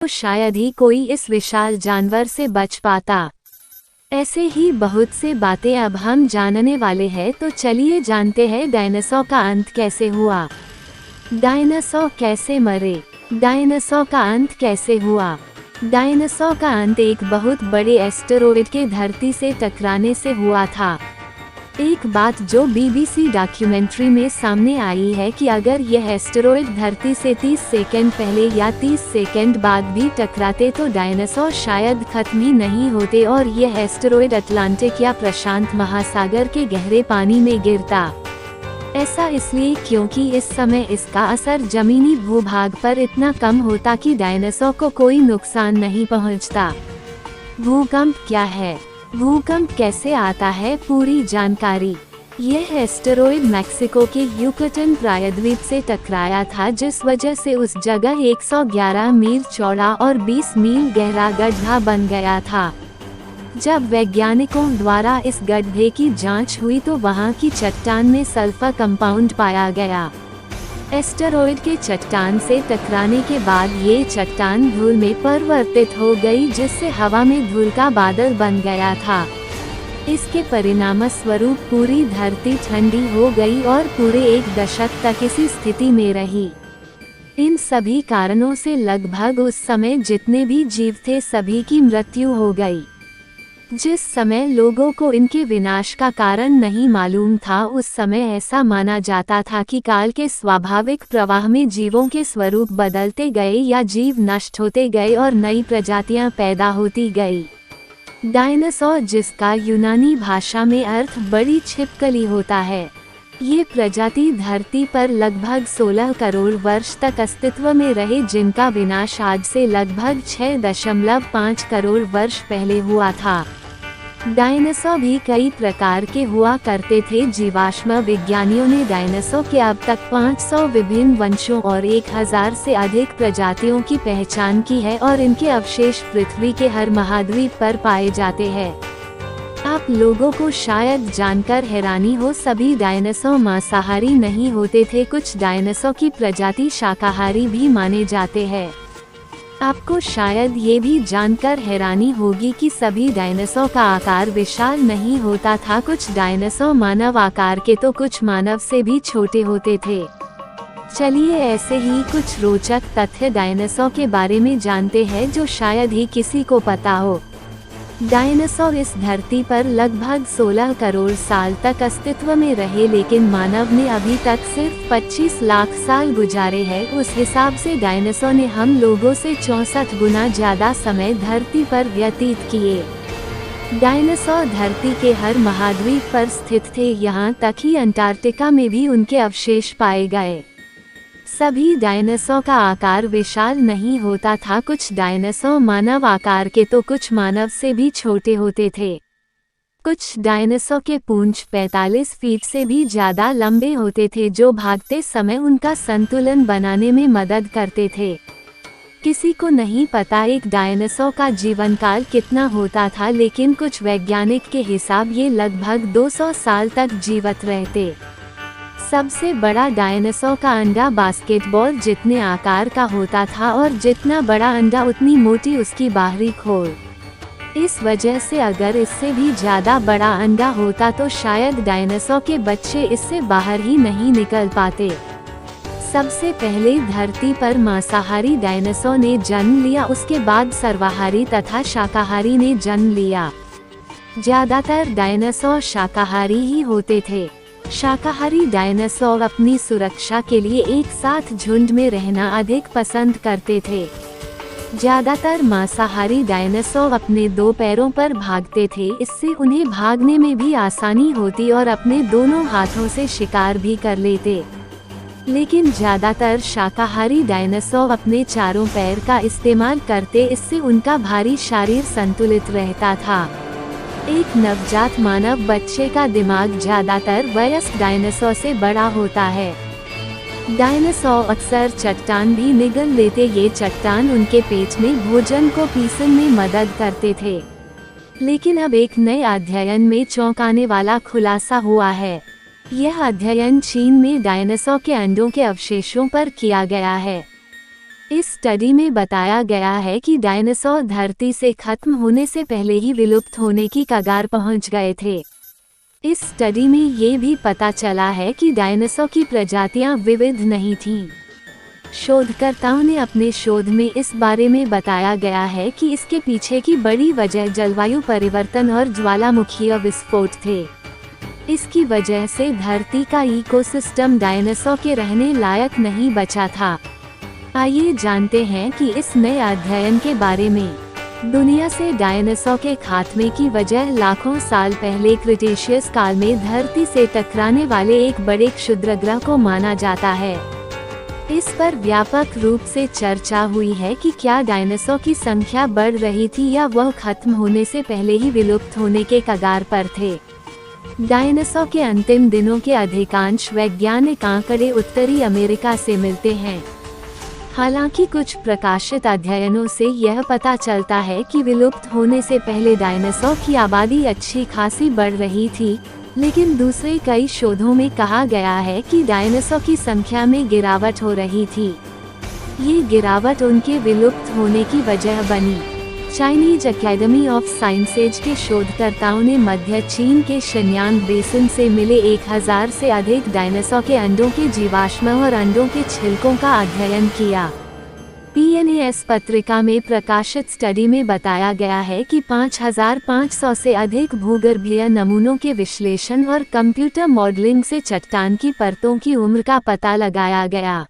तो शायद ही कोई इस विशाल जानवर से बच पाता। ऐसे ही बहुत से बातें अब हम जानने वाले हैं, तो चलिए जानते हैं डायनासोर का अंत कैसे हुआ। डायनासोर कैसे मरे? डायनासोर का अंत कैसे हुआ? डायनासोर का अंत एक बहुत बड़े एस्टेरॉयड के धरती से टकराने से हुआ था। एक बात जो बीबीसी डॉक्यूमेंट्री में सामने आई है कि अगर यह एस्टेरॉयड धरती से 30 सेकंड पहले या 30 सेकंड बाद भी टकराते तो डायनासोर शायद खत्म ही नहीं होते और यह एस्टेरॉयड अटलांटिक या प्रशांत महासागर के गहरे पानी में गिरता। ऐसा इसलिए क्योंकि इस समय इसका असर जमीनी भूभाग पर इतना कम होता कि डायनासोर को कोई नुकसान नहीं पहुंचता। भूकंप क्या है? भूकंप कैसे आता है? पूरी जानकारी। यह एस्टेरॉयड मैक्सिको के युकाटन प्रायद्वीप से टकराया था, जिस वजह से उस जगह 111 मील चौड़ा और 20 मील गहरा गड्ढा बन गया था। जब वैज्ञानिकों द्वारा इस गड्ढे की जांच हुई तो वहां की चट्टान में सल्फर कंपाउंड पाया गया। एस्टेरॉयड के चट्टान से टकराने के बाद ये चट्टान धूल में परिवर्तित हो गई, जिससे हवा में धूल का बादल बन गया था। इसके परिणामस्वरूप पूरी धरती ठंडी हो गई और पूरे 1 दशक तक इसी स्थिति में रही। इन सभी कारणों से लगभग उस समय जितने भी जीव थे सभी की मृत्यु हो गई। जिस समय लोगों को इनके विनाश का कारण नहीं मालूम था, उस समय ऐसा माना जाता था कि काल के स्वाभाविक प्रवाह में जीवों के स्वरूप बदलते गए या जीव नष्ट होते गए और नई प्रजातियां पैदा होती गई। डायनासोर, जिसका यूनानी भाषा में अर्थ बड़ी छिपकली होता है, ये प्रजाति धरती पर लगभग 16 करोड़ वर्ष तक अस्तित्व में रहे, जिनका विनाश आज से लगभग 6.5 करोड़ वर्ष पहले हुआ था। डायनासोर भी कई प्रकार के हुआ करते थे। जीवाश्म विज्ञानियों ने डायनासोर के अब तक 500 विभिन्न वंशों और 1000 से अधिक प्रजातियों की पहचान की है और इनके अवशेष पृथ्वी के हर महाद्वीप पर पाए जाते हैं। आप लोगों को शायद जानकर हैरानी हो, सभी डायनासोर मांसाहारी नहीं होते थे। कुछ डायनासोर की प्रजाति शाकाहारी भी माने जाते हैं। आपको शायद ये भी जानकर हैरानी होगी कि सभी डायनासोर का आकार विशाल नहीं होता था। कुछ डायनासोर मानव आकार के तो कुछ मानव से भी छोटे होते थे। चलिए ऐसे ही कुछ रोचक तथ्य डायनासोर के बारे में जानते हैं जो शायद ही किसी को पता हो। डायनासोर इस धरती पर लगभग 16 करोड़ साल तक अस्तित्व में रहे, लेकिन मानव ने अभी तक सिर्फ 25 लाख साल गुजारे हैं। उस हिसाब से डायनासोर ने हम लोगों से 64 गुना ज्यादा समय धरती पर व्यतीत किए। डायनासोर धरती के हर महाद्वीप पर स्थित थे, यहाँ तक कि अंटार्कटिका में भी उनके अवशेष पाए गए। सभी डायनासोर का आकार विशाल नहीं होता था। कुछ डायनासोर मानव आकार के तो कुछ मानव से भी छोटे होते थे। कुछ डायनासोर के पूंछ 45 फीट से भी ज्यादा लंबे होते थे, जो भागते समय उनका संतुलन बनाने में मदद करते थे। किसी को नहीं पता एक डायनासोर का जीवन काल कितना होता था, लेकिन कुछ वैज्ञानिक के हिसाब ये लगभग 200 साल तक जीवित रहते। सबसे बड़ा डायनासोर का अंडा बास्केटबॉल जितने आकार का होता था और जितना बड़ा अंडा उतनी मोटी उसकी बाहरी खोल। इस वजह से अगर इससे भी ज्यादा बड़ा अंडा होता तो शायद डायनासोर के बच्चे इससे बाहर ही नहीं निकल पाते। सबसे पहले धरती पर मांसाहारी डायनासोर ने जन्म लिया, उसके बाद सर्वाहारी तथा शाकाहारी ने जन्म लिया। ज्यादातर डायनासोर शाकाहारी ही होते थे। शाकाहारी डायनासोर अपनी सुरक्षा के लिए एक साथ झुंड में रहना अधिक पसंद करते थे। ज्यादातर मांसाहारी डायनासोर अपने 2 पैरों पर भागते थे, इससे उन्हें भागने में भी आसानी होती और अपने दोनों हाथों से शिकार भी कर लेते। लेकिन ज्यादातर शाकाहारी डायनासोर अपने चारों पैर का इस्तेमाल करते, इससे उनका भारी शरीर संतुलित रहता था। एक नवजात मानव बच्चे का दिमाग ज्यादातर वयस्क डायनासोर से बड़ा होता है। डायनासोर अक्सर चट्टान भी निगल लेते, ये चट्टान उनके पेट में भोजन को पीसने में मदद करते थे। लेकिन अब एक नए अध्ययन में चौंकाने वाला खुलासा हुआ है। यह अध्ययन चीन में डायनासोर के अंडों के अवशेषों पर किया गया है। इस स्टडी में बताया गया है कि डायनासोर धरती से खत्म होने से पहले ही विलुप्त होने की कगार पहुंच गए थे। इस स्टडी में ये भी पता चला है कि डायनासोर की प्रजातियां विविध नहीं थीं। शोधकर्ताओं ने अपने शोध में इस बारे में बताया गया है कि इसके पीछे की बड़ी वजह जलवायु परिवर्तन और ज्वालामुखीय विस्फोट थे। इसकी वजह से धरती का इकोसिस्टम डायनासोर के रहने लायक नहीं बचा था। आइए जानते हैं कि इस नए अध्ययन के बारे में। दुनिया से डायनासोर के खात्मे की वजह लाखों साल पहले क्रिटेशियस काल में धरती से टकराने वाले एक बड़े क्षुद्रग्रह को माना जाता है। इस पर व्यापक रूप से चर्चा हुई है कि क्या डायनासोर की संख्या बढ़ रही थी या वह खत्म होने से पहले ही विलुप्त होने के कगार पर थे। डायनासोर के अंतिम दिनों के अधिकांश वैज्ञानिक आंकड़े उत्तरी अमेरिका से मिलते हैं। हालांकि कुछ प्रकाशित अध्ययनों से यह पता चलता है कि विलुप्त होने से पहले डायनासोर की आबादी अच्छी खासी बढ़ रही थी, लेकिन दूसरे कई शोधों में कहा गया है कि डायनासोर की संख्या में गिरावट हो रही थी। ये गिरावट उनके विलुप्त होने की वजह बनी। चाइनीज एकेडमी ऑफ साइंसेज के शोधकर्ताओं ने मध्य चीन के शिनयांग बेसिन से मिले 1000 से अधिक डायनासोर के अंडों के जीवाश्म और अंडों के छिलकों का अध्ययन किया। PNAS पत्रिका में प्रकाशित स्टडी में बताया गया है कि 5500 से अधिक भूगर्भीय नमूनों के विश्लेषण और कंप्यूटर मॉडलिंग से चट्टान की परतों की उम्र का पता लगाया गया।